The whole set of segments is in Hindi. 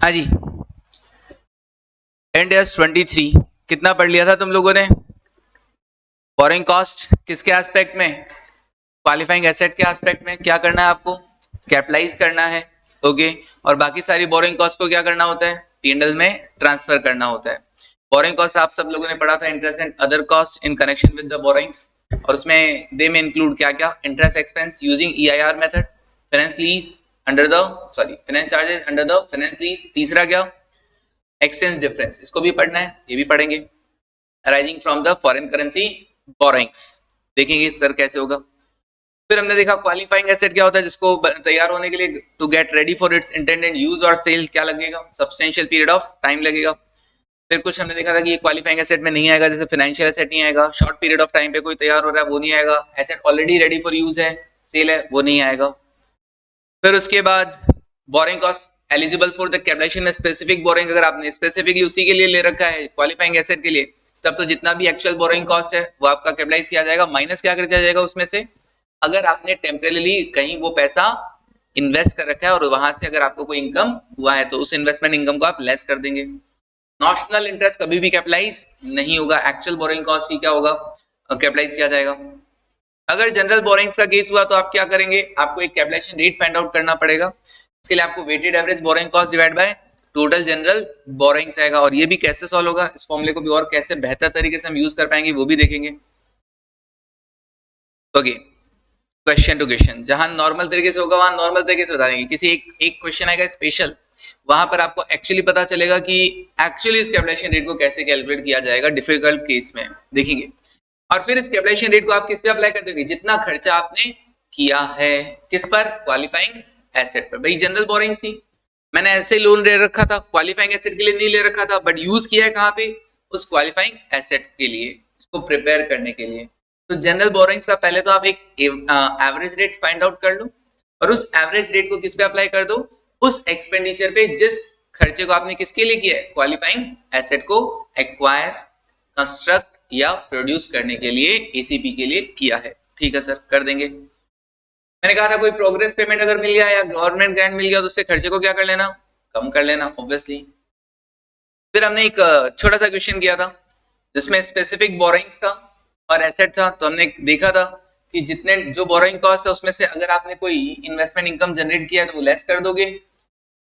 हाँ जी, एंड एस 23 कितना पढ़ लिया था तुम लोगों ने? बोरिंग कॉस्ट किसके एस्पेक्ट में? क्वालिफाइंग एसेट के एस्पेक्ट में। क्या करना है आपको? कैपिटलाइज करना है। ओके, और बाकी सारी बोरिंग कॉस्ट को क्या करना होता है? पी&एल में ट्रांसफर करना होता है। बोरिंग कॉस्ट आप सब लोगों ने पढ़ा था, interest and other cost in connection with the borings, और उसमें दे में इंक्लूड क्या क्या? Interest expense using EIR method, finance lease under the finance charges under the finance lease. तीसरा क्या? एक्सचेंज डिफरेंस, इसको भी पढ़ना है, ये भी पढ़ेंगे। Arising from the foreign currency borings, देखेंगे सर कैसे होगा। फिर हमने देखा क्वालिफाइंग एसेट क्या होता है, जिसको तैयार होने के लिए to get ready for its intended use और सेल क्या लगेगा? सब्सटेंशियल पीरियड ऑफ टाइम लगेगा। फिर कुछ हमने देखा था कि ये क्वालिफाइंग एसेट में नहीं आएगा, जैसे फाइनेंशियल एसेट नहीं आएगा, शॉर्ट पीरियड ऑफ टाइम पे कोई तैयार हो रहा है वो नहीं आएगा, asset already ready for use है, सेल है, वो नहीं आएगा। फिर उसके बाद borrowing cost eligible for the capitalisation में स्पेसिफिक बोरिंग, अगर आपने स्पेसिफिकली उसी के लिए ले रखा है क्वालिफाइंग एसेट के लिए, तब तो जितना भी एक्चुअल बोरिंग कॉस्ट है वो आपका कैपिटलाइज किया जाएगा, माइनस क्या कर दिया जाएगा उसमें से। अगर आपने टेम्परेली कहीं वो पैसा इन्वेस्ट कर रखा है और वहां से अगर आपको कोई इनकम हुआ है तो उस इन्वेस्टमेंट इनकम को आप लेस कर देंगे। नॉशनल इंटरेस्ट कभी भी कैपिटलाइज नहीं होगा, एक्चुअल बोरिंग कॉस्ट ही क्या होगा? कैपिटलाइज किया जाएगा। अगर जनरल बोरिंग्स का केस हुआ तो आप क्या करेंगे? आपको एक कैपिटलाइजेशन रेट फाइंड आउट करना पड़ेगा। इसके लिए आपको weighted average borrowing cost divide by total general borrowings आएगा, और ये भी कैसे सॉल्व होगा, इस फॉर्मूले को भी और कैसे बेहतर तरीके से हम यूज कर पाएंगे वो भी देखेंगे। ओके, क्वेश्चन टू क्वेश्चन, जहां नॉर्मल तरीके से होगा वहां नॉर्मल तरीके से बता देंगे। किसी एक क्वेश्चन आएगा स्पेशल, वहां पर आपको एक्चुअली पता चलेगा कि एक्चुअली इस कैपिटलाइजेशन रेट को कैसे कैलकुलेट किया जाएगा डिफिकल्ट केस में, देखेंगे। और फिर इस कैपिटलाइजेशन रेट को आप किस पे अप्लाई कर दोगे? जितना खर्चा आपने किया है, किस पर? क्वालिफाइंग एसेट पर। भाई जनरल बोरिंग थी, मैंने ऐसे लोन ले रखा था, क्वालिफाइंग एसेट के लिए नहीं ले रखा था, बट यूज किया है कहाँ पे? उस क्वालिफाइंग एसेट के लिए, इसको प्रिपेयर करने के लिए। तो जनरल बोरिंग्स का पहले तो आप एक एवरेज रेट फाइंड आउट कर लो, और उस एवरेज रेट को किस पे अप्लाई कर दो? उस एक्सपेंडिचर पे जिस खर्चे को आपने किसके लिए किया है? क्वालिफाइंग एसेट को एक्वायर, कंस्ट्रक्ट या प्रोड्यूस करने के लिए, एसीपी के लिए किया है। ठीक है सर, कर देंगे। मैंने कहा था कोई प्रोग्रेस पेमेंट अगर मिल गया या गवर्नमेंट ग्रांट मिल गया तो उससे खर्चे को क्या कर लेना? कम कर लेना, ऑब्वियसली। फिर हमने एक छोटा सा क्वेश्चन किया था जिसमें स्पेसिफिक बोरिंग्स था और एसेट था, तो हमने देखा था कि जितने जो बोरिंग कॉस्ट है उसमें से अगर आपने कोई इन्वेस्टमेंट इनकम जनरेट किया है तो वो लेस कर दोगे,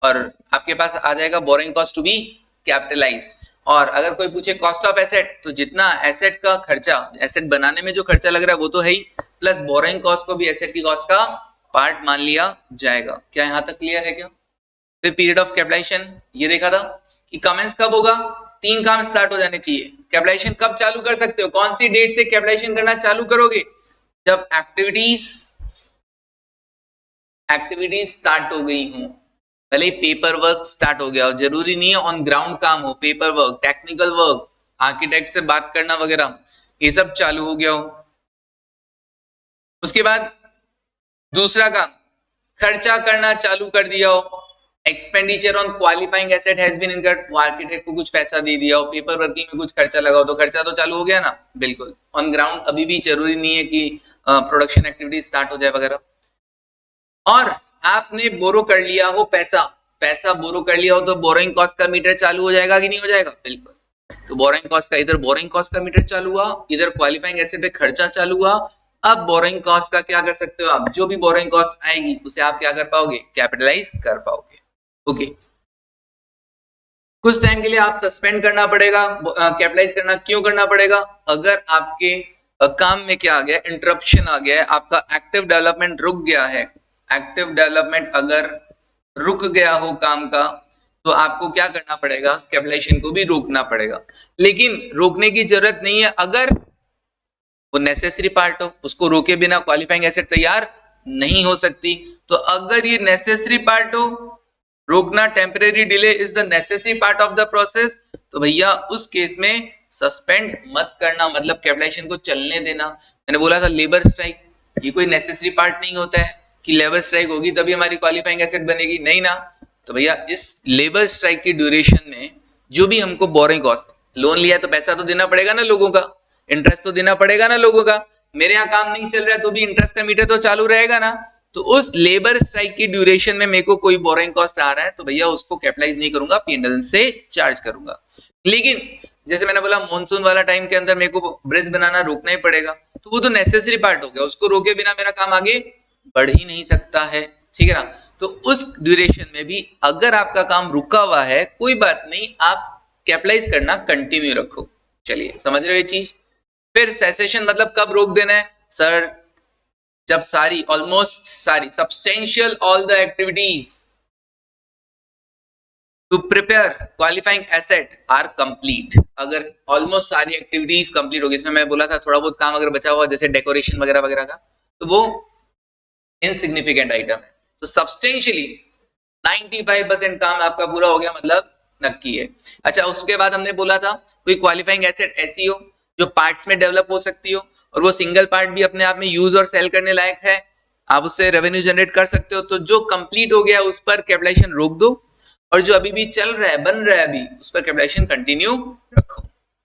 और आपके पास आ जाएगा borrowing cost to be capitalised. और अगर कोई पूछे कॉस्ट ऑफ एसेट, तो जितना एसेट का खर्चा, एसेट बनाने में जो खर्चा लग रहा है वो तो है ही, प्लस बोरिंग कॉस्ट को भी एसेट की कॉस्ट का पार्ट मान लिया जाएगा। क्या यहां तक क्लियर है क्या? फिर पीरियड ऑफ कैपिटलाइजेशन ये देखा था कि कमेंस कब होगा? 3 काम स्टार्ट हो जाने चाहिए। कैपिटलाइजेशन कब चालू कर सकते हो? कौन सी डेट से कैपिटलाइजेशन करना चालू करोगे? जब एक्टिविटीज स्टार्ट हो गई हूं, भले ही पेपर वर्क स्टार्ट हो गया हो, जरूरी नहीं है ऑन ग्राउंड काम हो, paper work, technical work, architect से बात करना वगैरह, ये सब चालू हो गया हो। उसके बाद दूसरा काम, खर्चा करना चालू कर दिया हो, expenditure on qualifying asset has been incurred, architect को कुछ पैसा दे दिया हो, पेपर वर्किंग में कुछ खर्चा लगा हो, तो खर्चा तो चालू हो गया ना, बिल्कुल। ऑन ग्राउंड अभी भी जरूरी नहीं है कि प्रोडक्शन एक्टिविटी स्टार्ट हो जाए वगैरह। और आपने बोरो कर लिया हो पैसा बोरो कर लिया हो तो बोरोइंग कॉस्ट का मीटर चालू हो जाएगा कि नहीं हो जाएगा? बिल्कुल। तो बोरोइंग कॉस्ट का, इधर बोरोइंग कॉस्ट का मीटर चालू हुआ, इधर क्वालिफाइंग एसेट पे खर्चा चालू हुआ। अब बोरोइंग कॉस्ट का क्या कर सकते हो आप? जो भी बोरोइंग कॉस्ट आएगी उसे आप क्या कर पाओगे? कैपिटलाइज कर पाओगे। ओके, कुछ टाइम के लिए आप सस्पेंड करना पड़ेगा, कैपिटलाइज करना क्यों करना पड़ेगा? अगर आपके काम में क्या आ गया? इंटरप्शन आ गया है, आपका एक्टिव डेवलपमेंट रुक गया है। एक्टिव डेवलपमेंट अगर रुक गया हो काम का, तो आपको क्या करना पड़ेगा? कैपिटलाइजेशन को भी रोकना पड़ेगा। लेकिन रोकने की जरूरत नहीं है अगर वो नेसेसरी पार्ट हो, उसको रोके बिना क्वालिफाइंग एसेट तैयार नहीं हो सकती। तो अगर ये नेसेसरी पार्ट हो, रोकना, temporary delay is the necessary part of the process, तो भैया उस केस में सस्पेंड मत करना, मतलब कैपिटलाइजेशन को चलने देना। मैंने बोला था लेबर स्ट्राइक, ये कोई नेसेसरी पार्ट नहीं होता है कि लेबर स्ट्राइक होगी तभी हमारी क्वालिफाइंग एसेट बनेगी, नहीं ना। तो भैया इस लेबर स्ट्राइक की ड्यूरेशन में जो भी हमको बोरिंग कॉस्ट, लोन लिया तो पैसा तो देना पड़ेगा ना लोगों का, इंटरेस्ट तो देना पड़ेगा ना लोगों का। मेरे यहाँ काम नहीं चल रहा है तो भी इंटरेस्ट का मीटर तो चालू रहेगा ना। तो उस लेबर स्ट्राइक की ड्यूरेशन में मेरे को कोई बोरोइंग कॉस्ट आ रहा है तो भैया उसको कैपिटलाइज नहीं करूंगा, P&L से चार्ज करूंगा। लेकिन जैसे मैंने बोला मॉनसून वाला टाइम के अंदर मेरे को ब्रिज बनाना रोकना ही पड़ेगा, तो वो तो नेसेसरी पार्ट हो गया, उसको रोके बिना मेरा काम आगे बढ़ ही नहीं सकता है, ठीक है ना। तो उस ड्यूरेशन में भी अगर आपका काम रुका हुआ है कोई बात नहीं, आप कैपिटलाइज करना कंटिन्यू रखो। चलिए समझ रहे हो ये चीज। फिर सेसेशन मतलब कब रोक देना है सर, जब सारी ऑलमोस्ट सारी substantial all the activities to prepare qualifying asset are complete. अगर ऑलमोस्ट सारी एक्टिविटीज कंप्लीट हो गई, इसमें मैं बोला था थोड़ा बहुत काम अगर बचा हुआ जैसे डेकोरेशन वगैरह वगैरह का, तो वो इनसिग्निफिकेंट आइटम है। तो सब्सटेंशियली 95% काम आपका पूरा हो गया, मतलब नक्की है। अच्छा, उसके बाद हमने बोला था कोई क्वालिफाइंग एसेट ऐसी हो जो पार्ट्स में डेवलप हो सकती हो और वो सिंगल पार्ट भी अपने आप में यूज और सेल करने लायक है, आप उससे रेवेन्यू जनरेट कर सकते हो। तो जो कंप्लीट हो गया उस पर कैपिटलाइजेशन रोक दो, और जो अभी भी चल रहा है बन रहा है अभी उस पर कैपिटलाइजेशन कंटिन्यू रखो।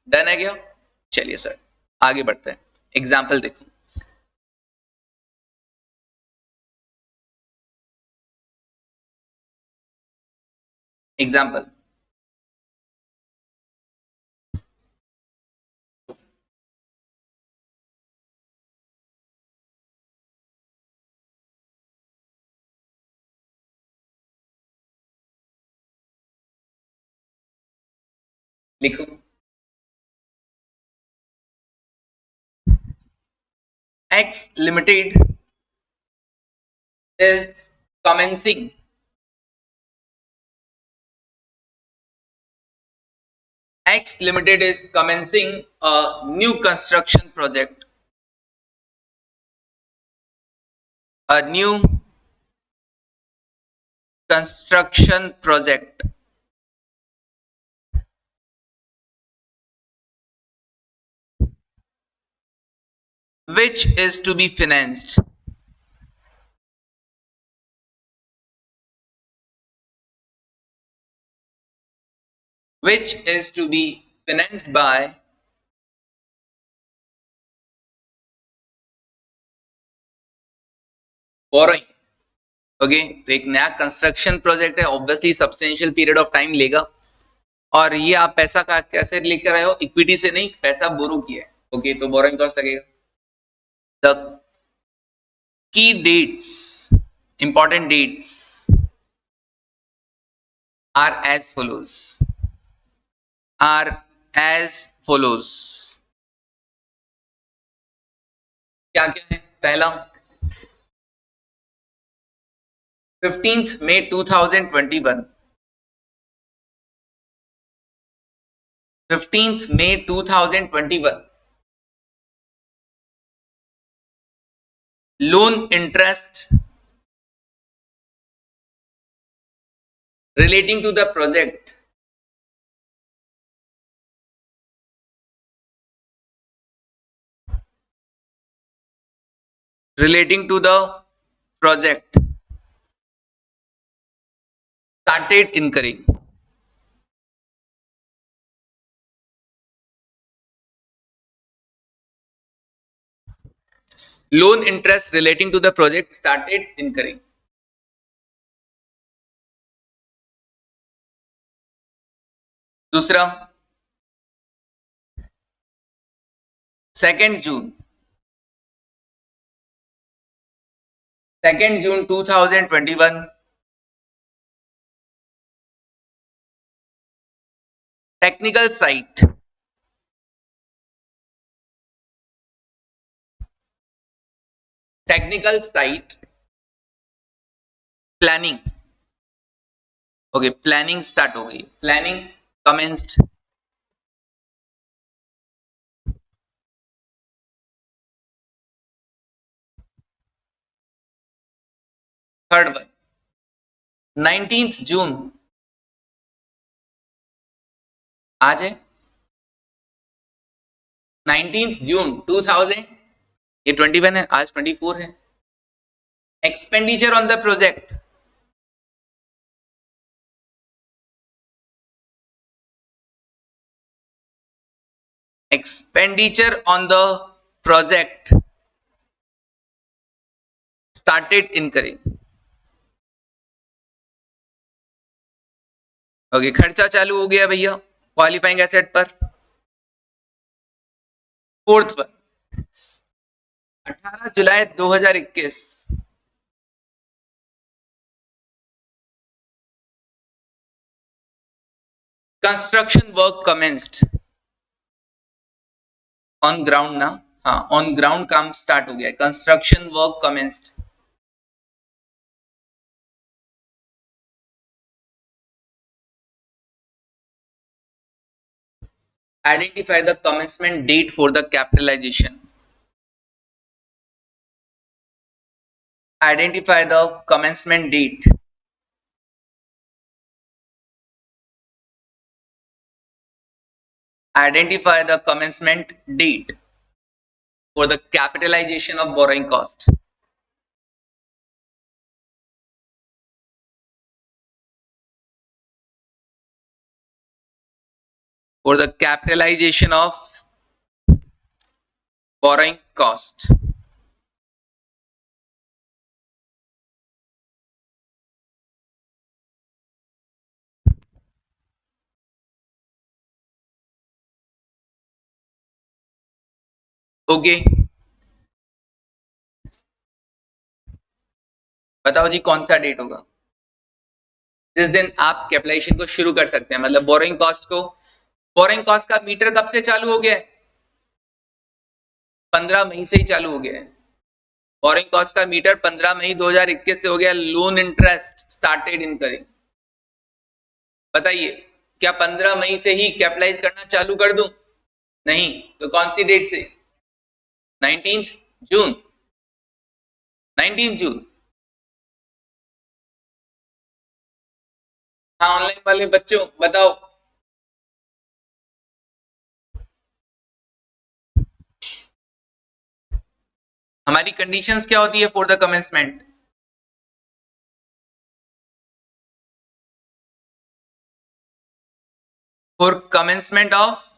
डन है क्या? चलिए सर आगे बढ़ते हैं। एग्जाम्पल देखो, एग्जाम्पल लिखो। X Limited is commencing X Limited is commencing a new construction project, a new construction project which is to be financed by borrowing। Okay, तो एक नया कंस्ट्रक्शन प्रोजेक्ट है, obviously substantial period of time लेगा, और ये आप पैसा का कैसे लेकर आए हो, इक्विटी से नहीं, पैसा बोरो किया है। ओके, तो बोरोइंग कॉस्ट लगेगा। The key dates, important dates are as follows, are as follows. क्या क्या है? पहला 15th May 2021, 15th May 2021 loan interest relating to the project relating to the project started incurring। loan interest relating to the project started incurring। दूसरा 2nd June 2021 technical site planning। Okay, planning start हो गई, planning commenced। Third one 19th June, आज है 19th June 2000, ये 21 है, आज 24 है। Expenditure on the project, expenditure on the project started incurring. Okay, खर्चा चालू हो गया भैया क्वालिफाइंग एसेट पर। फोर्थ पर 18 जुलाई 2021 construction work commenced on ground ना, हाँ ऑन ग्राउंड काम स्टार्ट हो गया, construction work commenced. Identify the commencement date for the capitalization. Identify the commencement date. Identify the commencement date for the capitalization of borrowing cost. For the capitalization of borrowing cost. Okay, बताओ जी कौन सा डेट होगा जिस दिन आप कैपिटलाइजेशन को शुरू कर सकते हैं, मतलब बोरिंग कॉस्ट को। बोरिंग कॉस्ट का मीटर कब से चालू हो गया है? 15 मई से ही चालू हो गया है। बोरिंग कॉस्ट का मीटर 15 मई 2021 से हो गया। Loan interest started incurring. बताइए, क्या 15 मई से ही कैपिटलाइज करना चालू कर दूं? नहीं, तो कौन सी डेट से? 19 जून। 19 जून। हाँ, ऑनलाइन वाले बच्चों बताओ। हमारी कंडीशंस क्या होती है for the commencement? For commencement of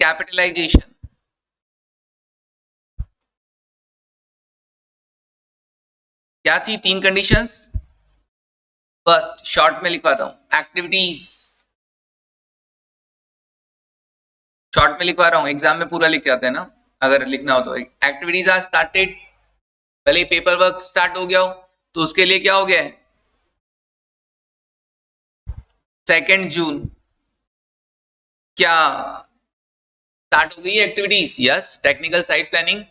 capitalisation क्या थी? 3 कंडीशंस। फर्स्ट, शॉर्ट में लिखवाता हूं, एक्टिविटीज। शॉर्ट में लिखवा रहा हूं, एग्जाम में पूरा लिख के आते हैं ना अगर लिखना हो तो। एक्टिविटीज आर स्टार्टेड, पहले पेपर वर्क स्टार्ट हो गया हो तो उसके लिए क्या हो गया है? 2 जून। क्या स्टार्ट हो गई activities? Yes, technical site planning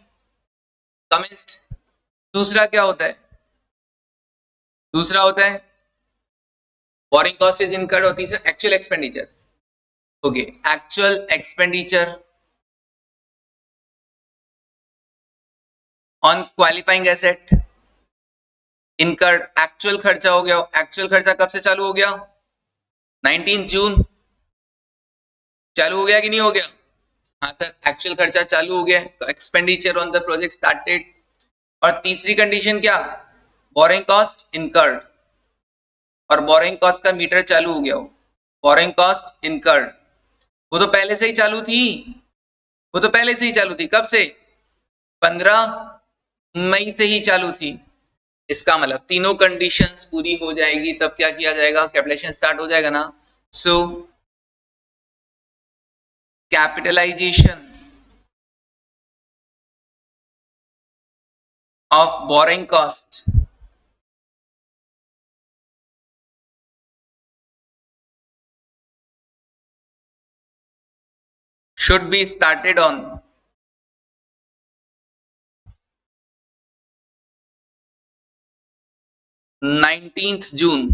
commenced. दूसरा क्या होता है? दूसरा होता है बोरिंग कॉस्ट इज इनकर्ड, और तीसरा actual expenditure. Okay, actual expenditure on qualifying asset incurred. Actual खर्चा हो गया। एक्चुअल खर्चा कब से चालू हो गया? 19 जून। चालू हो गया कि नहीं हो गया? हाँ सर, एक्चुअल खर्चा चालू हो गया। Expenditure on the project started. और तीसरी कंडीशन क्या? बोरिंग कॉस्ट इनकर्ड, और बोरिंग कॉस्ट का मीटर चालू हो गया हो। बोरिंग कॉस्ट इनकर्ड, वो तो पहले से ही चालू थी। वो तो पहले से ही चालू थी। कब से? 15 मई से ही चालू थी। इसका मतलब तीनों कंडीशंस पूरी हो जाएगी तब क्या किया जाएगा? कैपिटलाइजेशन स्टार्ट हो जाएगा ना। So capitalization of borrowing cost should be started on 19th June.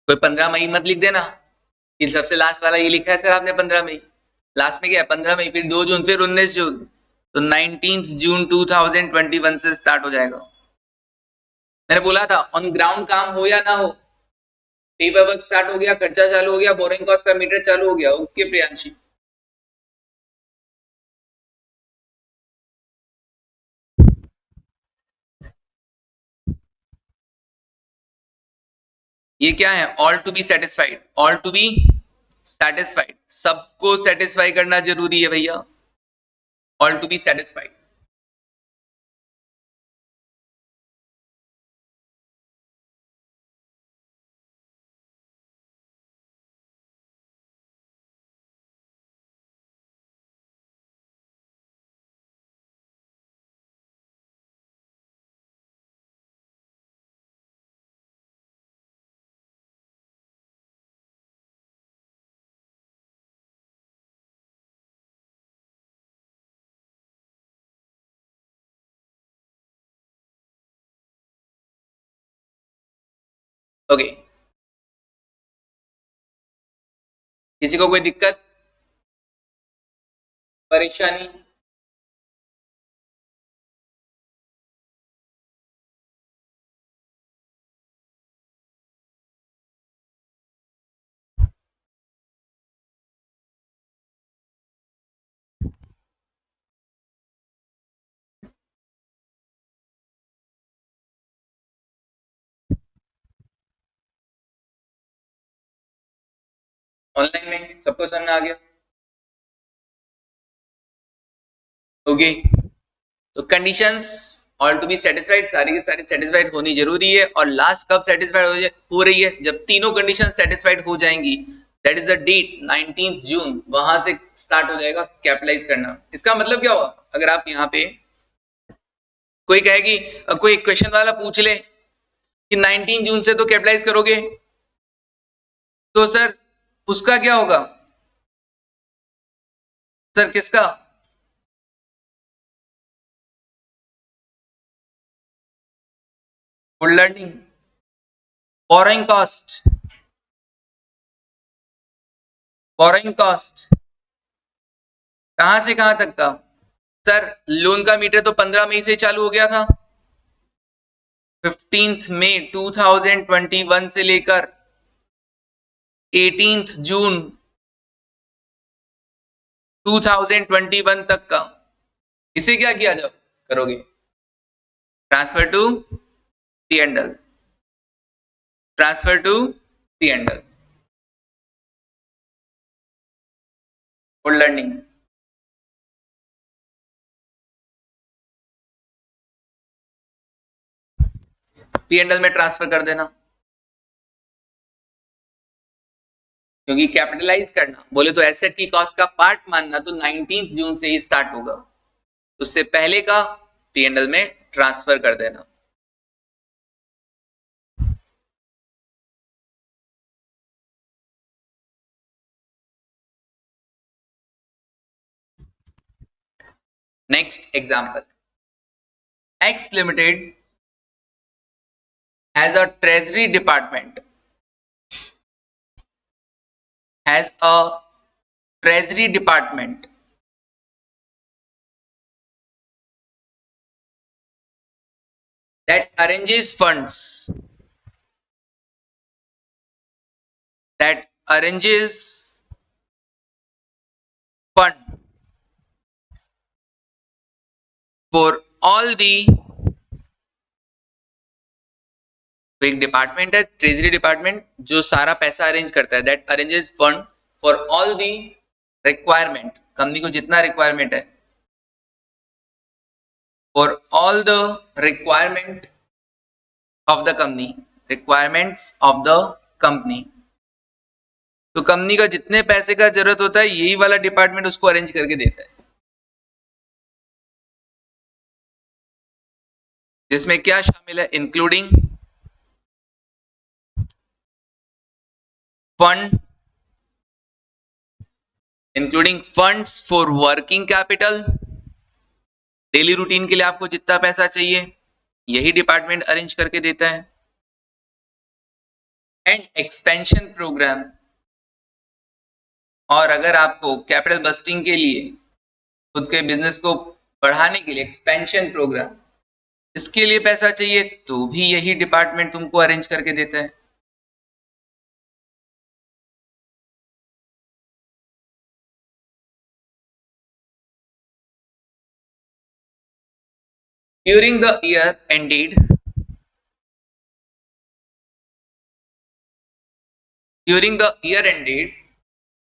कोई 15 मई मत लिख देना। इन सबसे लास्ट वाला ये लिखा है सर आपने 15 मई, लास्ट में क्या है? 15 मई, फिर 2 जून, फिर 19 जून, तो 19th जून 2021 से स्टार्ट हो जाएगा। मैंने बोला था ऑन ग्राउंड काम हो या ना हो, पेपर वर्क स्टार्ट हो गया, खर्चा चालू हो गया, बोरिंग कॉस्ट का मीटर चालू हो गया। ओके प्रियांशी, ये क्या है? All to be satisfied. All to be satisfied, सबको सेटिस्फाई करना जरूरी है भैया। All to be satisfied. किसी को कोई दिक्कत परेशानी? ऑनलाइन में सबको समझ में आ गया? ओके, तो conditions all to be satisfied, सारी की सारी सेटिस्फाइड होनी जरूरी है। और लास्ट कब सेटिस्फाइड हो रही है? जब तीनों कंडीशन सेटिस्फाइड हो जाएंगी, दैट इज द डेट 19 जून, वहां से स्टार्ट हो जाएगा कैपिटलाइज करना। इसका मतलब क्या हुआ? अगर आप यहाँ पे कोई कहेगी, कोई क्वेश्चन वाला पूछ ले कि 19 जून से तो कैपिटलाइज करोगे, तो सर उसका क्या होगा? सर किसका? Full learning, borrowing cost, borrowing cost कहां से कहां तक का? सर लोन का मीटर तो 15 मई से चालू हो गया था। 15 मई 2021 से लेकर 18 जून 2021 तक का। इसे क्या किया जब करोगे? Transfer to P and L, transfer to P and L, full learning. P and L में ट्रांसफर कर देना, क्योंकि कैपिटलाइज करना बोले तो एसेट की कॉस्ट का पार्ट मानना तो 19 जून से ही स्टार्ट होगा, उससे पहले का पी एंड एल में ट्रांसफर कर देना। Next example, x limited has a treasury department, has a treasury department that arranges funds, that arranges fund for all the, एक डिपार्टमेंट है ट्रेजरी डिपार्टमेंट जो सारा पैसा अरेंज करता है, that arranges fund for all the requirement, company को जितना रिक्वायरमेंट है, for all the requirement of the company, requirements of the company. तो कंपनी का जितने पैसे का जरूरत होता है यही वाला डिपार्टमेंट उसको अरेंज करके देता है, जिसमें क्या शामिल है? Including fund, including funds for working capital, daily routine के लिए आपको जितना पैसा चाहिए यही डिपार्टमेंट अरेंज करके देता है, एंड एक्सपेंशन प्रोग्राम, और अगर आपको कैपिटल बस्टिंग के लिए, खुद के बिजनेस को बढ़ाने के लिए एक्सपेंशन प्रोग्राम, इसके लिए पैसा चाहिए तो भी यही डिपार्टमेंट तुमको अरेंज करके देता है। During the year ended, during the year ended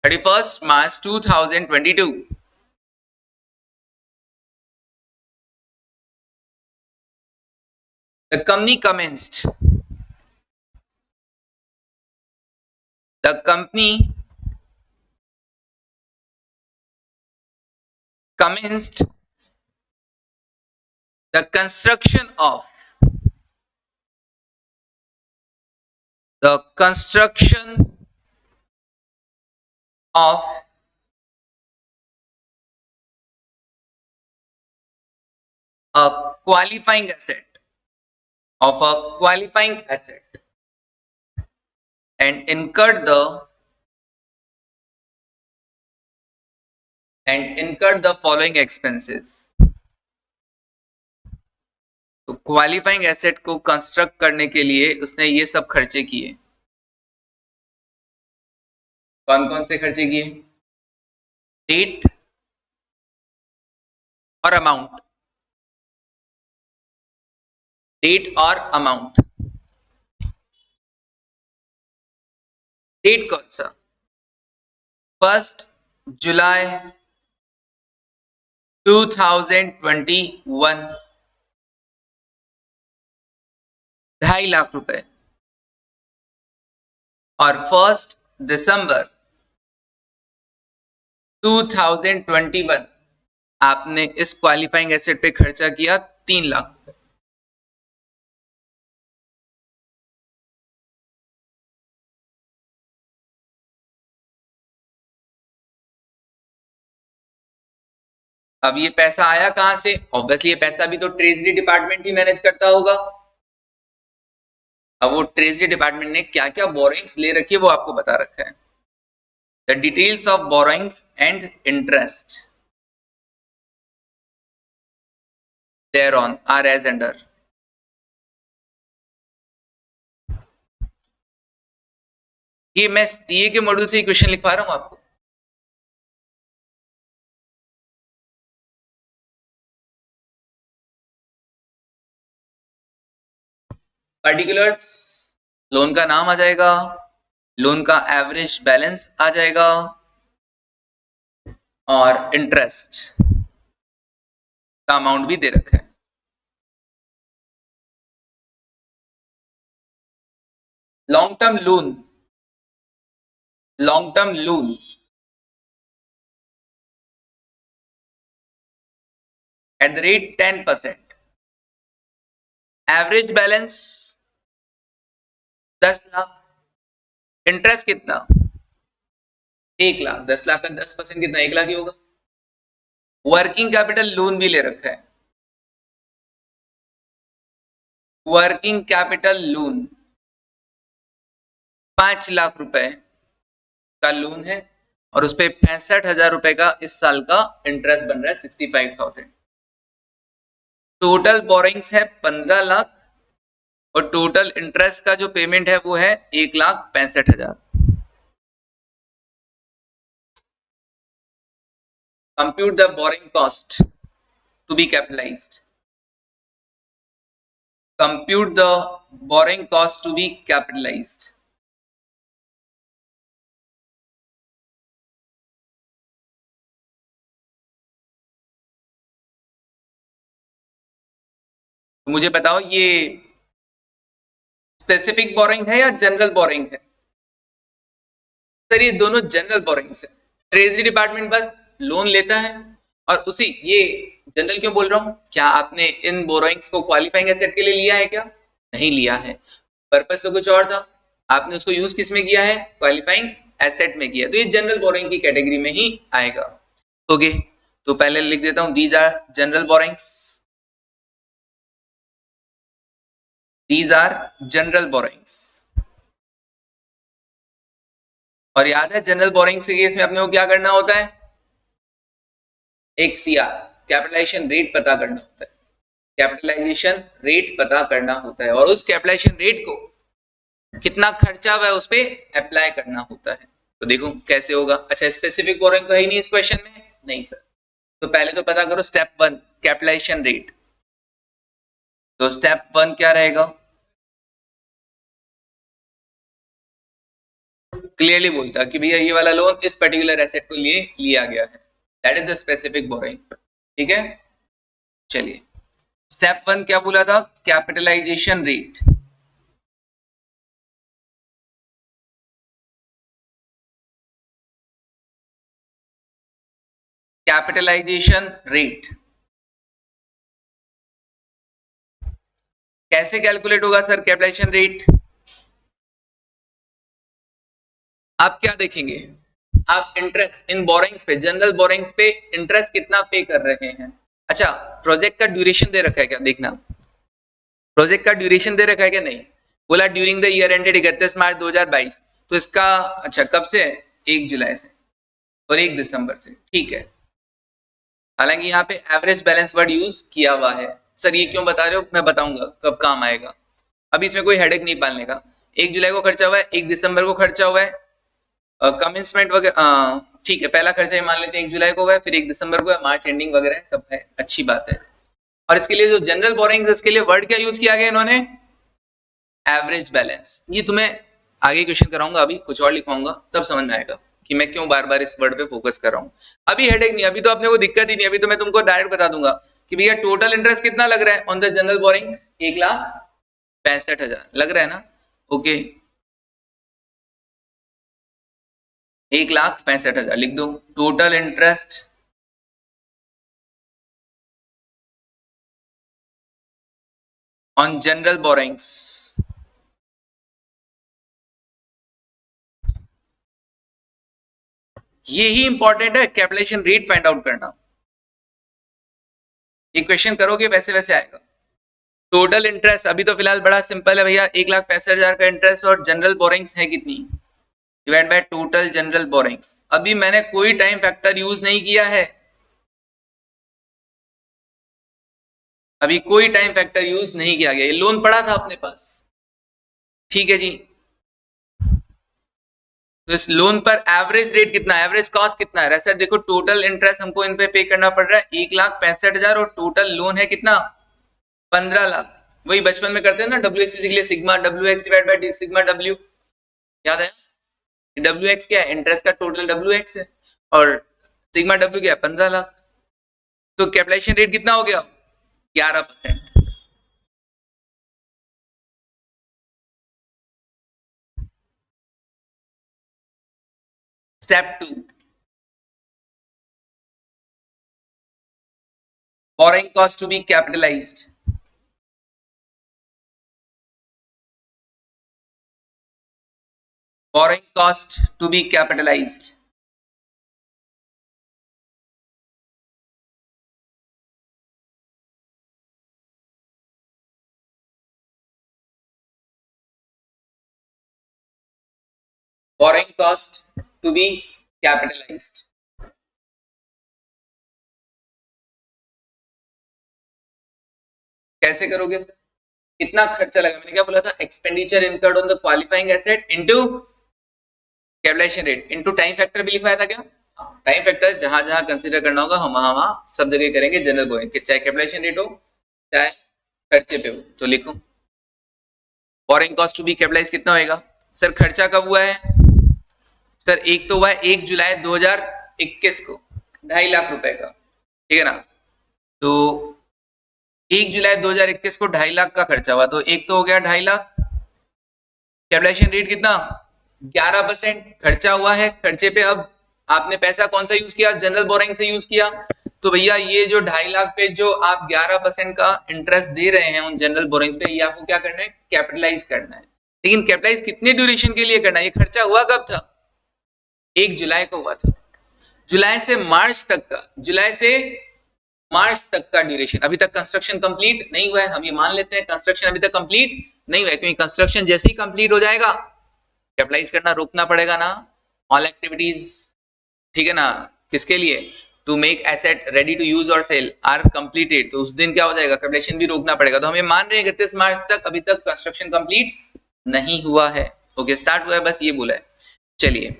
31st March 2022, the company commenced, the company commenced the construction of, the construction of a qualifying asset, of a qualifying asset, and incurred the and incurred the following expenses. तो क्वालिफाइंग एसेट को कंस्ट्रक्ट करने के लिए उसने ये सब खर्चे किए। कौन कौन से खर्चे किए? डेट और अमाउंट। डेट और अमाउंट। डेट कौन सा? 1 जुलाई 2021, 2.5 लाख रुपए। और 1 दिसंबर 2021 आपने इस क्वालिफाइंग एसेट पे खर्चा किया 3 लाख रुपए। अब ये पैसा आया कहां से? ऑब्वियसली ये पैसा भी तो ट्रेजरी डिपार्टमेंट ही मैनेज करता होगा। अब वो ट्रेजरी डिपार्टमेंट ने क्या क्या बोरोइंग्स ले रखी है वो आपको बता रखा है। The details of borrowings and interest thereon are as under। ये मैं सीए के मॉड्यूल से ही क्वेश्चन लिखवा रहा हूं आपको। पर्टिकुलर्स, लोन का नाम आ जाएगा, लोन का एवरेज बैलेंस आ जाएगा और इंटरेस्ट का अमाउंट भी दे रखा है। Long term loan, long term loan at the rate 10%। Average balance 10 lakh. Interest कितना? 1 लाख। 10 लाख का 10% कितना? 1 लाख ही होगा। वर्किंग कैपिटल लोन भी ले रखा है। वर्किंग कैपिटल लोन 5 लाख रुपए का लोन है और उस पर 65,000 रुपए का इस साल का इंटरेस्ट बन रहा है 65,000। टोटल बोरिंग्स है 15 लाख और टोटल इंटरेस्ट का जो पेमेंट है वो है 1,65,000। Compute the borrowing cost to be capitalised. Compute the borrowing cost to be capitalised. मुझे बताओ ये स्पेसिफिक बोरिंग है या जनरल बोरिंग है? सर ये दोनों जनरल बोरिंग्स है। ट्रेजरी डिपार्टमेंट बस लोन लेता है और उसी, ये जनरल क्यों बोल रहा हूं, क्या आपने इन बोरोइंग्स को क्वालिफाइंग एसेट के लिए लिया है क्या? नहीं लिया है, पर्पस तो कुछ और था। आपने उसको यूज किस में किया है? क्वालिफाइंग एसेट में किया, तो ये जनरल बोरोइंग की कैटेगरी में ही आएगा। ओके, तो पहले लिख देता हूं these are general borrowings. These are general borrowings. और याद है जनरल बोरोइंग्स के केस में अपने को क्या करना होता है? एक सीआर कैपिटलाइजेशन रेट पता करना होता है। कैपिटलाइजेशन रेट पता करना होता है और उस कैपिटलाइजेशन रेट को कितना खर्चा हुआ है उस पर अप्लाई करना होता है। तो देखो कैसे होगा। अच्छा, स्पेसिफिक बोरोइंग तो है ही नहीं इस क्वेश्चन में। नहीं सर, तो पहले तो पता करो स्टेप 1 कैपिटलाइजेशन रेट। तो स्टेप 1 क्या रहेगा? क्लियरली बोलता कि भैया ये वाला लोन इस पर्टिकुलर एसेट को लिए लिया गया है, that is the specific borrowing. ठीक है, चलिए स्टेप 1 क्या बोला था? Capitalisation rate. कैपिटलाइजेशन रेट कैसे कैलकुलेट होगा सर? कैपिटलाइजेशन रेट आप क्या देखेंगे? आप इंटरेस्ट इन बोरोइंग्स पे, जनरल बोरोइंग्स पे इंटरेस्ट कितना पे कर रहे हैं। अच्छा, प्रोजेक्ट का ड्यूरेशन दे रखा है क्या? देखना, प्रोजेक्ट का ड्यूरेशन दे रखा है क्या? नहीं, बोला ड्यूरिंग द ईयर एंडेड 31 मार्च 2022। तो इसका अच्छा कब से है? 1 जुलाई से और 1 दिसंबर से। ठीक है, हालांकि यहाँ पे एवरेज बैलेंस वर्ड यूज किया हुआ है। सर ये क्यों बता रहे हो, मैं बताऊंगा कब काम आएगा, अभी इसमें कोई हेडेक नहीं पालने का। 1 जुलाई को खर्चा हुआ है, 1 दिसंबर को खर्चा हुआ है, कमिंसमेंट वगैरह ठीक है, पहला खर्चा ही मान लेते हैं 1 जुलाई को हुआ है, फिर 1 दिसंबर को है, मार्च एंडिंग वगैरह सब है, अच्छी बात है। और इसके लिए जो जनरल बोरिंग है उसके लिए वर्ड क्या यूज किया गया इन्होंने, एवरेज बैलेंस। ये तुम्हें आगे क्वेश्चन कराऊंगा, अभी कुछ और लिखवाऊंगा तब समझ में आएगा कि मैं क्यों बार बार इस वर्ड पे फोकस कर रहा हूँ। अभी हेडेक नहीं, अभी तो अपने को दिक्कत ही नहीं, अभी तो मैं तुमको डायरेक्ट बता दूंगा कि भैया टोटल इंटरेस्ट कितना लग रहा है ऑन द जनरल बोरिंग्स, 1,65,000 लग रहा है ना। ओके 1,65,000 लिख दो total interest on general borrowings. ये ही इंपॉर्टेंट है, कैपिटलाइजेशन रेट फाइंड आउट करना। ये क्वेश्चन करोगे वैसे वैसे आएगा। टोटल इंटरेस्ट अभी तो फिलहाल बड़ा सिंपल है भैया, 1,65,000 का इंटरेस्ट और जनरल बोरिंग्स है कितनी, divide by total general borings. अभी मैंने कोई टाइम फैक्टर यूज नहीं किया है, अभी कोई टाइम फैक्टर यूज नहीं किया गया, ये लोन पड़ा था अपने पास, ठीक है जी। तो इस लोन पर एवरेज रेट कितना है, एवरेज कॉस्ट कितना है, सर देखो टोटल इंटरेस्ट हमको इन पे पे करना पड़ रहा है 1,65,000 और टोटल लोन है कितना 15 लाख। वही बचपन में करते हैं ना डब्ल्यू एक्स के लिए sigma W x divide by sigma W, याद है। डब्ल्यू एक्स क्या है, इंटरेस्ट का टोटल डब्ल्यू एक्स है, और सिग्मा डब्ल्यू क्या है 15 लाख। तो कैपिटलाइजेशन रेट कितना हो गया 11%। Step 2, borrowing cost to be capitalized, borrowing cost to be capitalized, borrowing cost to be capitalized। कैसे करोगे सर, कितना खर्चा लगा, मैंने क्या बोला था, expenditure incurred on the qualifying asset into capitalisation rate into time factor भी लिखवाया था क्या। टाइम फैक्टर जहां जहां कंसीडर करना होगा हम वहां वहां सब जगह करेंगे जनरल बोरिंग, चाहे कैपिटलाइजेशन रेट हो चाहे खर्चे पे हो। तो लिखो borrowing cost to be capitalise कितना होएगा, सर खर्चा कब हुआ है, सर एक तो हुआ है 1 जुलाई 2021 को 2.5 लाख रुपए का, ठीक है ना। तो 1 जुलाई 2021 को 2.5 लाख का खर्चा हुआ, तो एक तो हो गया 2.5 लाख। कैपिटलाइजेशन रेट कितना 11% खर्चा हुआ है, खर्चे पे अब आपने पैसा कौन सा यूज किया, जनरल बोरिंग से यूज किया। तो भैया ये जो 2.5 लाख पे जो आप 11% का इंटरेस्ट दे रहे हैं उन जनरल बोरिंग्स पे, ये आपको क्या करना है कैपिटलाइज करना है। लेकिन कैपिटलाइज कितने ड्यूरेशन के लिए करना है, ये खर्चा हुआ कब था 1 जुलाई को हुआ था, जुलाई से मार्च तक का, जुलाई से मार्च तक का ड्यूरेशन। अभी तक कंस्ट्रक्शन कंप्लीट नहीं हुआ है, हम ये मान लेते हैं कंस्ट्रक्शन अभी तक कंप्लीट नहीं हुआ है, क्योंकि कंस्ट्रक्शन जैसे ही कंप्लीट हो जाएगा कैपिटलाइज करना रोकना पड़ेगा ना, ऑल एक्टिविटीज, ठीक है ना। किसके लिए, to make asset ready to use और सेल आर कंप्लीटेड, तो उस दिन क्या हो जाएगा कैपिटलाइजेशन भी रोकना पड़ेगा। तो हम ये मान रहे हैं 31 मार्च तक अभी तक कंस्ट्रक्शन कंप्लीट नहीं हुआ है। ओके स्टार्ट हुआ है, बस ये बोला है। चलिए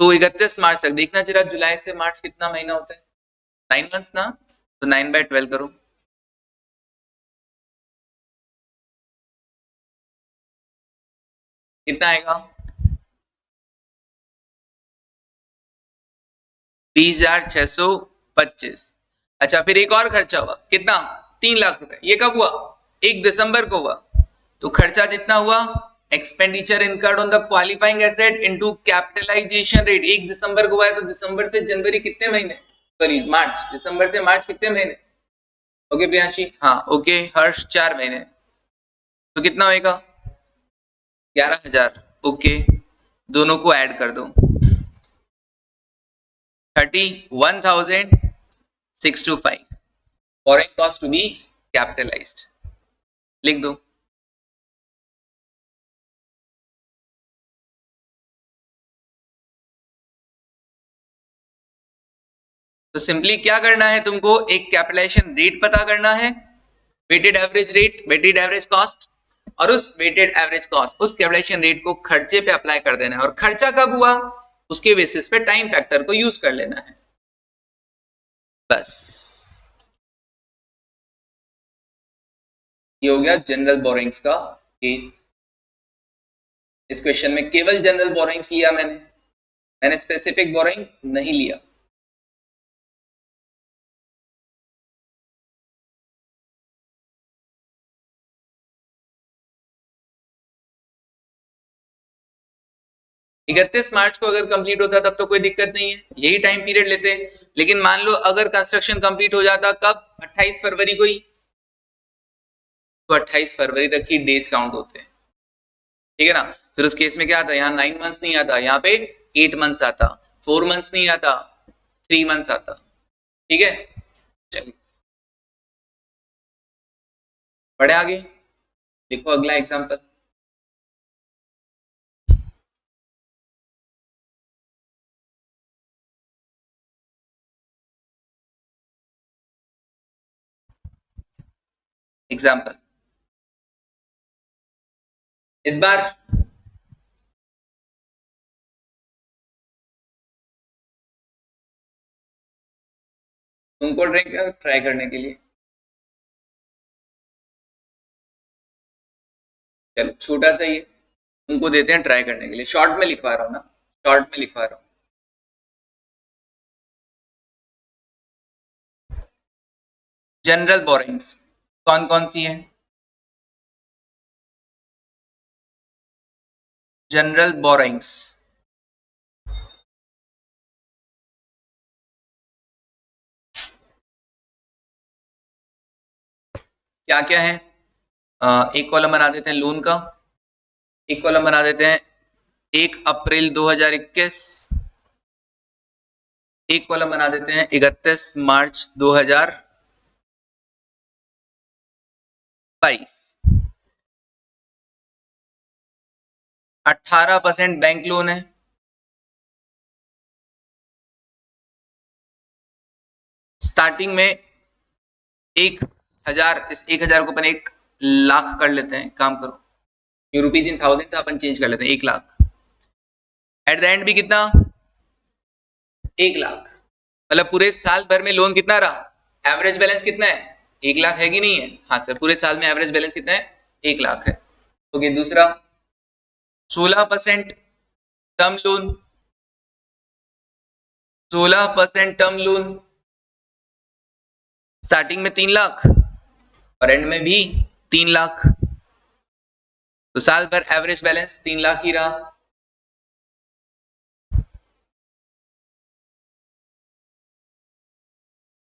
तो 31 मार्च तक देखना जरा, जुलाई से मार्च कितना महीना होता है, 9 मंथ्स ना, तो 9/12 करो, कितना आएगा 20,625। अच्छा फिर एक और खर्चा हुआ कितना 3 लाख रुपए, ये कब हुआ 1 दिसंबर को हुआ। तो खर्चा जितना हुआ expenditure incurred on the qualifying asset into capitalisation rate, 1 दिसंबर को हुआ है, तो दिसंबर से जनवरी कितने महीने, सॉरी मार्च, दिसंबर से मार्च कितने महीने। ओके प्रियांशी, हाँ ओके हर्ष 4 महीने, तो कितना होएगा 11,000। ओके दोनों को ऐड कर दो 31,625, borrowing cost to be capitalized लिख दो। तो तो सिंपली क्या करना है तुमको, एक कैपिटलाइजेशन रेट पता करना है, weighted average rate, weighted average cost, और उस वेटेड एवरेज कॉस्ट, उस कैपिटलाइजेशन रेट को खर्चे पे अप्लाई कर देना है, और खर्चा कब हुआ उसके बेसिस पे टाइम फैक्टर को यूज कर लेना है, बस। ये हो गया जनरल बोरिंग्स का केस। इस क्वेश्चन में केवल जनरल बोरिंग्स लिया मैंने स्पेसिफिक बोरिंग नहीं लिया। इकतीस मार्च को अगर कंप्लीट होता तब तो कोई दिक्कत नहीं है, यही टाइम पीरियड लेते। लेकिन मान लो अगर कंस्ट्रक्शन कंप्लीट हो जाता कब, 28 फरवरी को ही, तो 28 फरवरी तक ही डेज काउंट होते हैं, ठीक है ना। फिर उस केस में क्या आता है, यहाँ 9 मंथ्स नहीं आता, यहाँ पे 8 मंथ्स आता, 4 मंथ्स नहीं आता, 3 मंथ्स आता, ठीक है। चलिए बढ़े आगे, देखो अगला एग्जाम्पल। एग्जाम्पल इस बार तुमको ड्रिंक ट्राई करने के लिए, चलो छोटा सा ही है, तुमको देते हैं ट्राई करने के लिए। शॉर्ट में लिखवा रहा हूँ ना, शॉर्ट में लिखवा रहा हूँ। जनरल बोरिंग्स कौन कौन सी है, जनरल बोरिंग्स क्या क्या है। एक कॉलम बना देते हैं लोन का, एक कॉलम बना देते हैं 1 अप्रैल 2021, एक कॉलम बना देते हैं 31 मार्च 2022। 18% बैंक लोन है, स्टार्टिंग में 1000, इस 1000 को अपन 1 लाख कर लेते हैं, काम करो, ये रुपीज इन थाउजेंड था, अपन चेंज कर लेते हैं 1 लाख। एट द एंड भी कितना, 1 लाख, मतलब पूरे साल भर में लोन कितना रहा, एवरेज बैलेंस कितना है, 1 लाख है कि नहीं है, हाँ सर, पूरे साल में एवरेज बैलेंस कितना है, 1 लाख है। ओके, दूसरा 16% term loan, 16% term loan, starting में 3 लाख और एंड में भी 3 लाख, तो साल भर एवरेज बैलेंस 3 लाख ही रहा।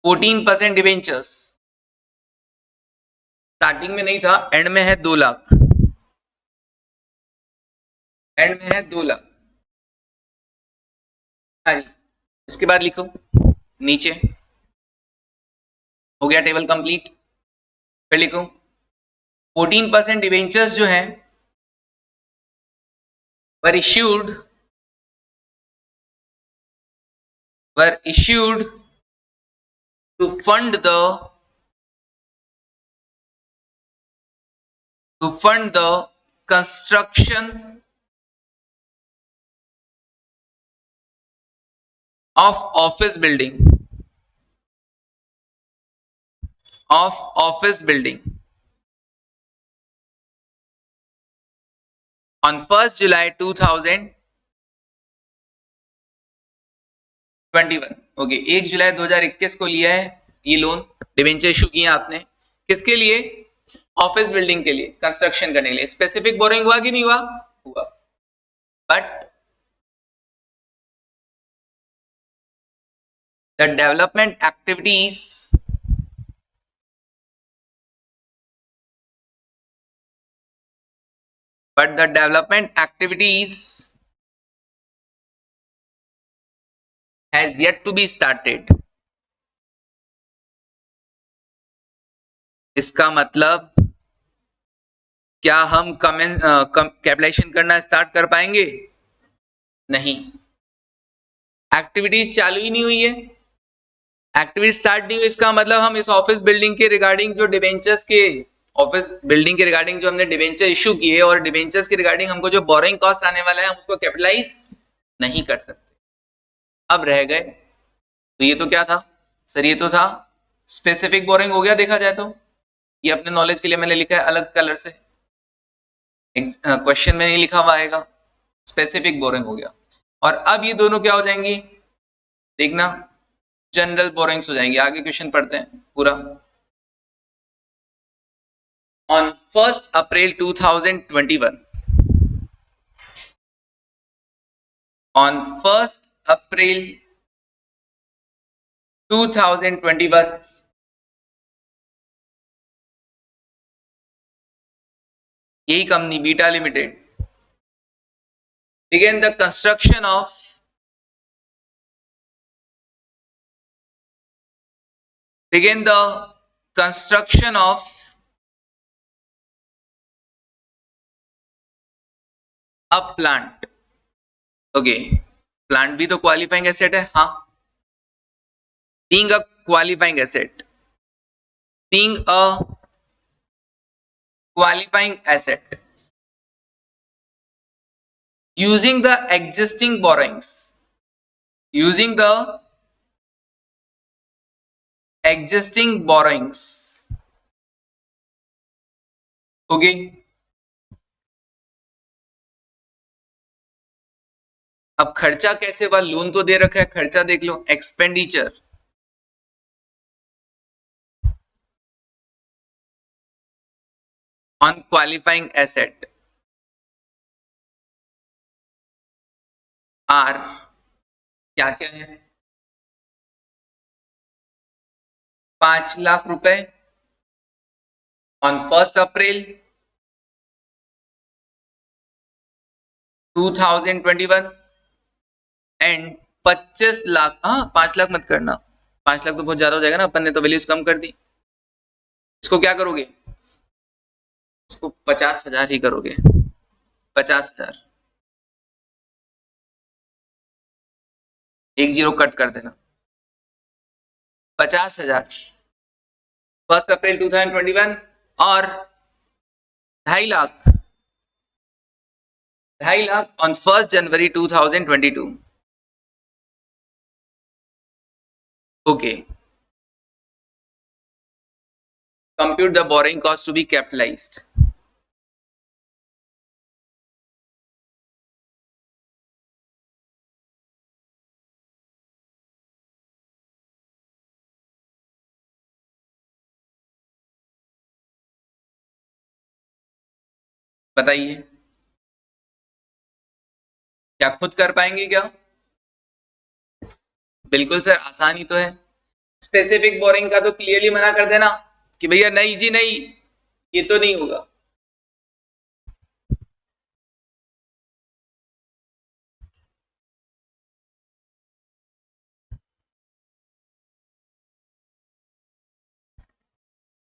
14% डिवेंचर्स, स्टार्टिंग में नहीं था, एंड में है 2 लाख, एंड में है 2 लाख। हाँ जी, इसके बाद लिखो नीचे, हो गया टेबल कंप्लीट। फिर लिखो 14% डिवेंचर्स जो है were issued to fund the construction of office building on 1st July 2021। Okay, 1 जुलाई 2021 को लिया है ये लोन, डिवेंचर इशू किया आपने, किसके लिए, ऑफिस बिल्डिंग के लिए, कंस्ट्रक्शन करने के लिए। स्पेसिफिक बोरिंग हुआ कि नहीं हुआ, हुआ, but the development activities has yet to be started। इसका मतलब क्या हम कैपिटलाइजेशन करना स्टार्ट कर पाएंगे, नहीं, एक्टिविटीज चालू ही नहीं हुई है, एक्टिविटी स्टार्ट नहीं हुई, इसका मतलब हम इस ऑफिस बिल्डिंग के रिगार्डिंग जो डिबेंचर्स के ऑफिस बिल्डिंग के रिगार्डिंग जो हमने डिबेंचर इशू किए और डिबेंचर्स के रिगार्डिंग हमको जो बोरिंग कॉस्ट आने वाला है हम उसको कैपिटलाइज नहीं कर सकते। अब रह गए, तो ये तो क्या था सर, ये तो था स्पेसिफिक बोरिंग हो गया देखा जाए तो, ये अपने नॉलेज के लिए मैंने लिखा है अलग कलर से, क्वेश्चन में नहीं लिखा हुआ आएगा, स्पेसिफिक बोरिंग हो गया। और अब ये दोनों क्या हो जाएंगी देखना, जनरल बोरिंग्स हो जाएंगी। आगे क्वेश्चन पढ़ते हैं पूरा। On 1st April 2021, on 1st April 2021, यही company beta limited began the construction of began the construction of a plant। Okay, plant भी तो क्वालिफाइंग एसेट है, हाँ। being a qualifying asset, being a qualifying asset, using the existing borrowings, using the existing borrowings, okay. अब खर्चा कैसे हुआ, लोन तो दे रखा है, खर्चा देख लो, expenditure on qualifying asset are क्या क्या है, 5 लाख रुपए on 1st April 2021 and 25 lakh, हाँ 5 लाख मत करना, 5 लाख तो बहुत ज्यादा हो जाएगा ना, अपन ने तो वैल्यूज कम कर दी। इसको क्या करोगे, इसको 50,000 ही करोगे, 50,000, एक जीरो कट कर देना, 50,000 1st अप्रैल 2021 और 2.5 lakh, 2.5 lakh on 1st January 2022। Okay, compute the borrowing cost to be capitalized। बताइए क्या खुद कर पाएंगे क्या, बिल्कुल सर, आसान ही तो है। स्पेसिफिक बोरिंग का तो क्लियरली मना कर देना कि भैया नहीं जी नहीं, ये तो नहीं होगा।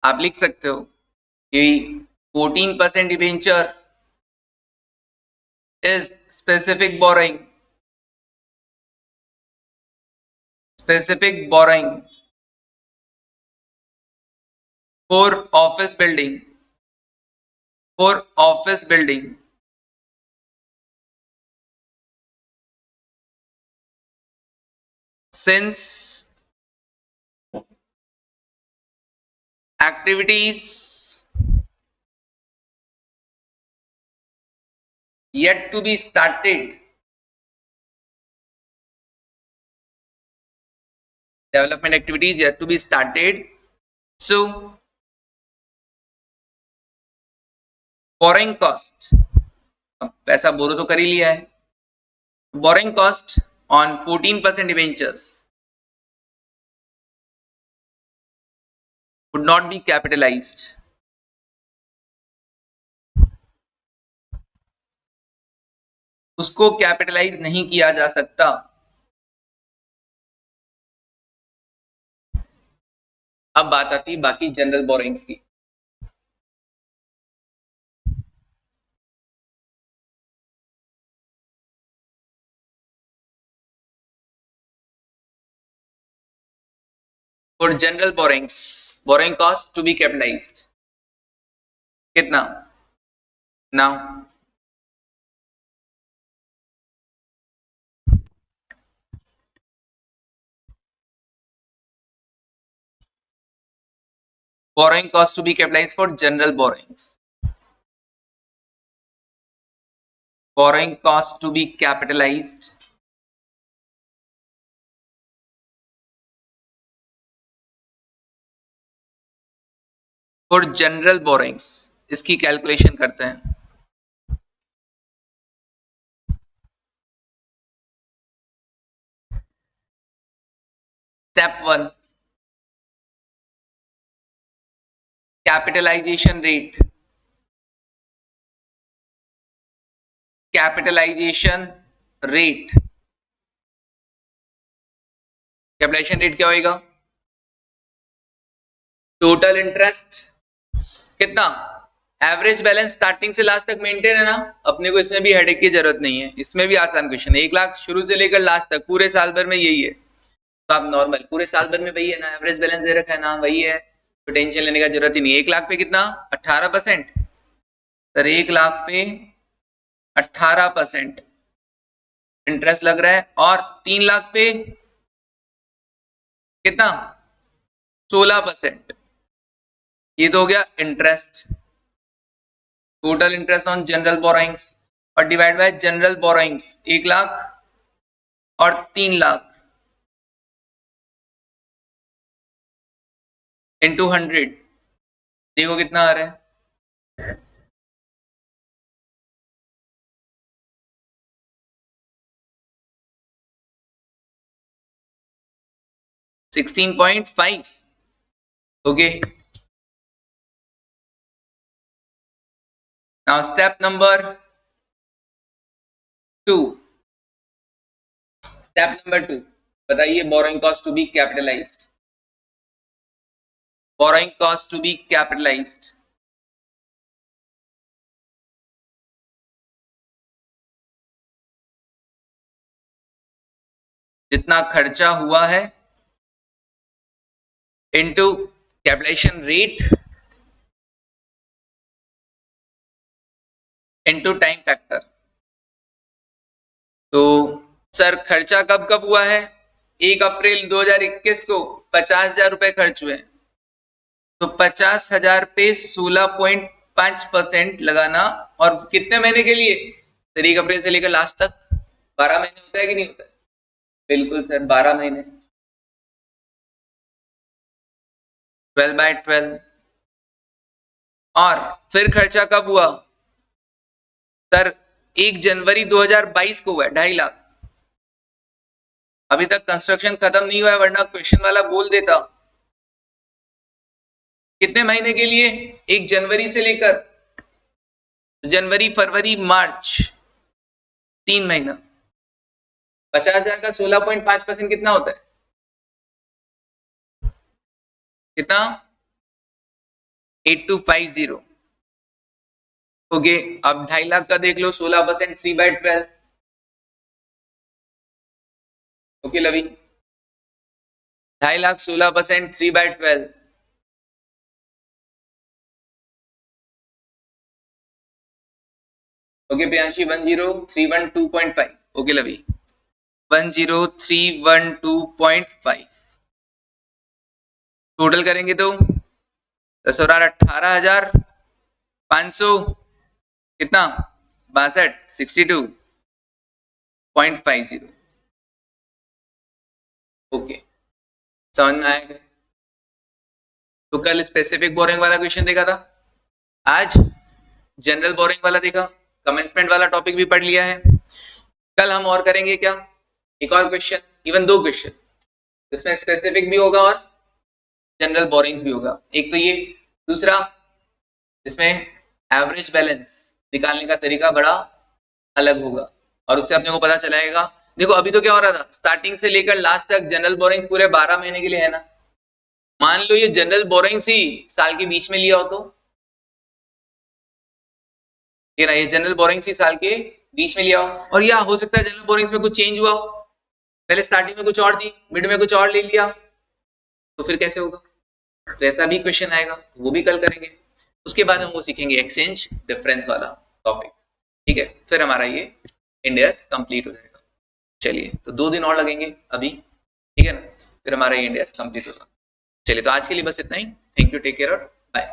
आप लिख सकते हो कि 14% debenture is specific boring, specific boring for office building, for office building since activities yet to be started, development activities yet to be started, so borrowing cost, अब पैसा बोरो तो कर ही लिया है, borrowing cost on 14% debentures would not be capitalized, उसको कैपिटलाइज नहीं किया जा सकता। अब बात आती है बाकी जनरल बोरिंग्स की। For general borrowing cost to be capitalised कितना now borrowing cost to be capitalized for general borrowings. Borrowing cost to be capitalized for general borrowings. इसकी कैलकुलेशन करते हैं. Step 1 capitalization rate. Capitalization rate. Capitalisation rate क्या होगा? टोटल इंटरेस्ट कितना, एवरेज बैलेंस स्टार्टिंग से लास्ट तक मेंटेन है ना, अपने को इसमें भी हेडेक की जरूरत नहीं है. इसमें भी आसान क्वेश्चन है. 1 लाख शुरू से लेकर लास्ट तक पूरे साल भर में यही है, तो आप नॉर्मल पूरे साल भर में वही है ना, एवरेज बैलेंस दे रखा है ना, वही है, तो टेंशन लेने का जरूरत ही नहीं. 1 लाख पे कितना 18%, सर 1 लाख पे 18% इंटरेस्ट लग रहा है, और 3 लाख पे कितना 16%. ये तो हो गया interest, total interest on general borrowings, और divide by general borrowings 1 lakh और 3 लाख इंटू 100. देखो कितना आ रहा है, 16.5. okay, now step number 2. step number 2 बताइए, borrowing cost to be capitalized. borrowing cost to be capitalized. जितना खर्चा हुआ है into capitalisation rate into time factor. तो सर खर्चा कब कब हुआ है? 1 अप्रैल 2021 को 50,000 रुपए खर्च हुए, तो 50,000 पे 16.5% लगाना. और कितने महीने के लिए? सर 1 अप्रैल से लेकर लास्ट तक 12 महीने होता है कि नहीं होता है? बिल्कुल सर 12 महीने, 12/12. और फिर खर्चा कब हुआ? सर 1 जनवरी 2022 को हुआ है 2.5 लाख. अभी तक कंस्ट्रक्शन खत्म नहीं हुआ है, वरना क्वेश्चन वाला बोल देता. कितने महीने के लिए? 1 जनवरी से लेकर जनवरी फरवरी मार्च 3 महीना. 50,000 का 16.5% कितना होता है? कितना? 8250. ओके, अब 2.5 लाख का देख लो, 16% 3/12. ओके लवी, 2.5 लाख 16% 3/12. ओके प्रियांशी 10312.5. ओके लवी 10312.5. टोटल करेंगे तो 10 और 18,500 कितना 62.50. ओके समझ में आएगा? तो कल स्पेसिफिक बोरिंग वाला क्वेश्चन देखा था, आज जनरल बोरिंग वाला देखा, कमेंसमेंट वाला टॉपिक भी पढ़ लिया है. कल हम और करेंगे क्या, एक और क्वेश्चन, इवन 2 क्वेश्चन, जिसमें स्पेसिफिक भी होगा और जनरल बोरिंग्स भी होगा. एक तो ये, दूसरा इसमें एवरेज बैलेंस निकालने का तरीका बड़ा अलग होगा, और उससे अपने को पता चलाएगा. देखो अभी तो क्या हो रहा था, स्टार्टिंग से लेकर लास्ट तक जनरल बोरिंग्स पूरे 12 महीने के लिए है ना. मान लो ये जनरल बोरिंग्स ही साल के बीच में लिया हो तो ये जनरल बोरिंग्स ही साल के बीच में लिया हो, और या हो सकता है जनरल बोरिंग्स में कुछ चेंज हुआ हो, पहले स्टार्टिंग में कुछ और थी, मिड में कुछ और ले लिया, तो फिर कैसे होगा? तो ऐसा भी क्वेश्चन आएगा, तो वो भी कल करेंगे। उसके बाद हम वो सीखेंगे एक्सचेंज डिफरेंस वाला टॉपिक, ठीक है? फिर हमारा ये इंडियस कंप्लीट हो जाएगा। चलिए, तो 2 दिन और लगेंगे अभी, ठीक है ना? फिर हमारा ये इंडियस कंप्लीट होगा। चलिए, तो आज के लिए बस इतना ही। थैंक यू, टेक केयर और बाय।